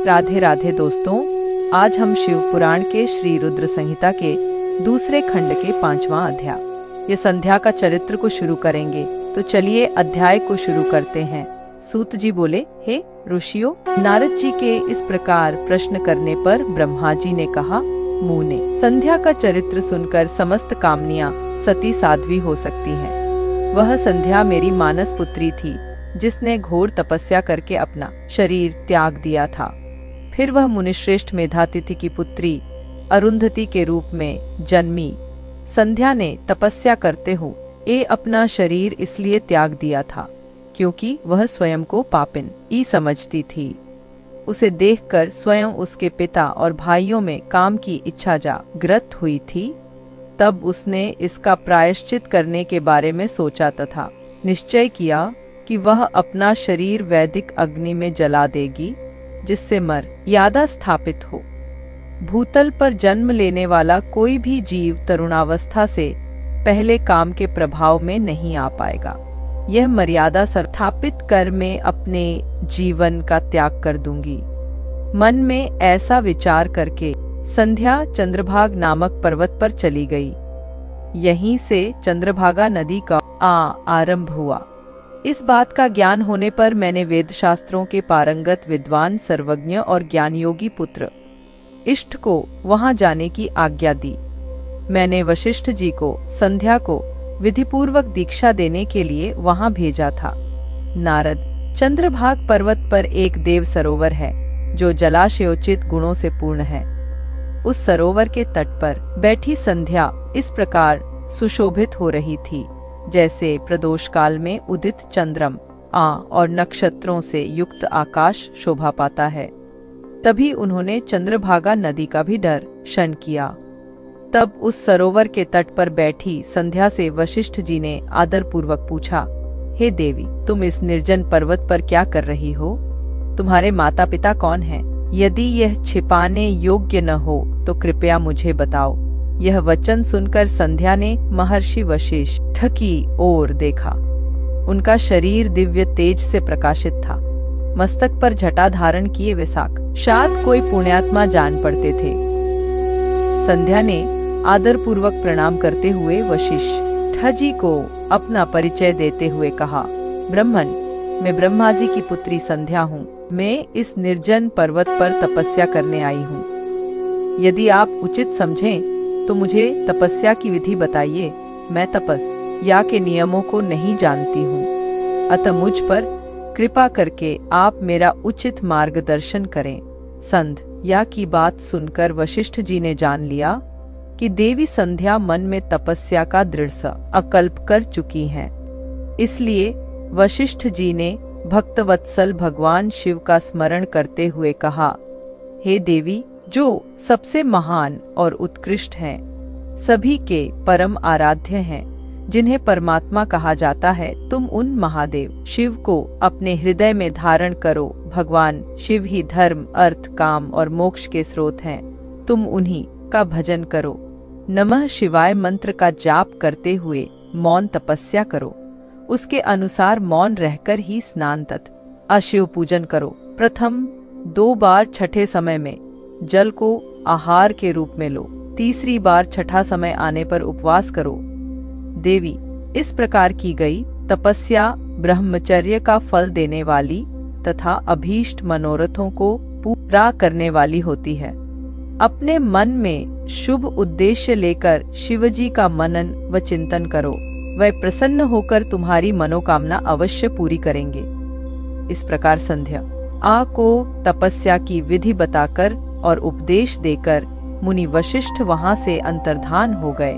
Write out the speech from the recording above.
राधे राधे दोस्तों, आज हम शिव पुराण के श्री रुद्र संहिता के दूसरे खंड के 5वां अध्याय ये संध्या का चरित्र को शुरू करेंगे। तो चलिए अध्याय को शुरू करते हैं। सूत जी बोले, हे ऋषियों, नारद जी के इस प्रकार प्रश्न करने पर ब्रह्मा जी ने कहा, मुने, संध्या का चरित्र सुनकर समस्त कामनियां सती साध्वी हो सकती हैं। वह संध्या मेरी मानस पुत्री थी, जिसने घोर तपस्या करके अपना शरीर त्याग दिया था। फिर वह मुनिश्रेष्ठ मेधातिथि की पुत्री अरुंधति के रूप में जन्मी। संध्या ने तपस्या करते हुए अपना शरीर इसलिए त्याग दिया था क्योंकि वह स्वयं को पापिन ही समझती थी। उसे देखकर स्वयं उसके पिता और भाइयों में काम की इच्छा जागृत हुई थी। तब उसने इसका प्रायश्चित करने के बारे में सोचा तथा निश्चय किया कि वह अपना शरीर वैदिक अग्नि में जला देगी, जिससे मर्यादा स्थापित हो। भूतल पर जन्म लेने वाला कोई भी जीव तरुणावस्था से पहले काम के प्रभाव में नहीं आ पाएगा। यह मर्यादा स्थापित कर मैं अपने जीवन का त्याग कर दूंगी। मन में ऐसा विचार करके संध्या चंद्रभागा नामक पर्वत पर चली गई। यहीं से चंद्रभागा नदी का आरंभ हुआ। इस बात का ज्ञान होने पर मैंने वेद शास्त्रों के पारंगत विद्वान, सर्वज्ञ और ज्ञानयोगी पुत्र इष्ट को वहां जाने की आज्ञा दी। मैंने वशिष्ठ जी को संध्या को विधिपूर्वक दीक्षा देने के लिए वहां भेजा था। नारद, चंद्रभाग पर्वत पर एक देव सरोवर है जो जलाशयोचित गुणों से पूर्ण है। उस सरोवर के तट पर बैठी संध्या इस प्रकार सुशोभित हो रही थी जैसे प्रदोष काल में उदित चंद्रमा और नक्षत्रों से युक्त आकाश शोभा पाता है। तभी उन्होंने चंद्रभागा नदी का भी दर्शन किया। तब उस सरोवर के तट पर बैठी संध्या से वशिष्ठ जी ने आदरपूर्वक पूछा, हे देवी, तुम इस निर्जन पर्वत पर क्या कर रही हो? तुम्हारे माता पिता कौन हैं? यदि यह छिपाने योग्य न हो तो कृपया मुझे बताओ। यह वचन सुनकर संध्या ने महर्षि वशिष्ठ की ओर देखा। उनका शरीर दिव्य तेज से प्रकाशित था। मस्तक पर जटा धारण किए वे साक्षात कोई पुण्यात्मा जान पड़ते थे। संध्या ने आदरपूर्वक प्रणाम करते हुए वशिष्ठ जी को अपना परिचय देते हुए कहा, ब्राह्मण, मैं ब्रह्मा जी की पुत्री संध्या हूँ। मैं इस निर्जन पर्वत पर तपस्या करने आई हूँ। यदि आप उचित समझें तो मुझे तपस्या की विधि बताइए। मैं तपस्या के नियमों को नहीं जानती हूँ, अतः मुझ पर कृपा करके आप मेरा उचित मार्गदर्शन करें। संध्या की बात सुनकर वशिष्ठ जी ने जान लिया कि देवी संध्या मन में तपस्या का दृढ़ संकल्प कर चुकी हैं। इसलिए वशिष्ठ जी ने भक्तवत्सल भगवान शिव का स्मरण करते हुए कहा, हे देवी, जो सबसे महान और उत्कृष्ट हैं, सभी के परम आराध्य हैं, जिन्हें परमात्मा कहा जाता है, तुम उन महादेव शिव को अपने हृदय में धारण करो। भगवान शिव ही धर्म, अर्थ, काम और मोक्ष के स्रोत हैं। तुम उन्हीं का भजन करो। नमः शिवाय मंत्र का जाप करते हुए मौन तपस्या करो। उसके अनुसार मौन रहकर ही स्नान तथा शिव पूजन करो। प्रथम 2 बार छठे समय में जल को आहार के रूप में लो। तीसरी बार छठा समय आने पर उपवास करो। देवी, इस प्रकार की गई तपस्या ब्रह्मचर्य का फल देने वाली तथा अभीष्ट मनोरथों को पूरा करने वाली होती है। अपने मन में शुभ उद्देश्य लेकर शिवजी का मनन व चिंतन करो। वह प्रसन्न होकर तुम्हारी मनोकामना अवश्य पूरी करेंगे। इस प्रकार संध्या को तपस्या की विधि बताकर और उपदेश देकर मुनि वशिष्ठ वहां से अंतर्धान हो गए।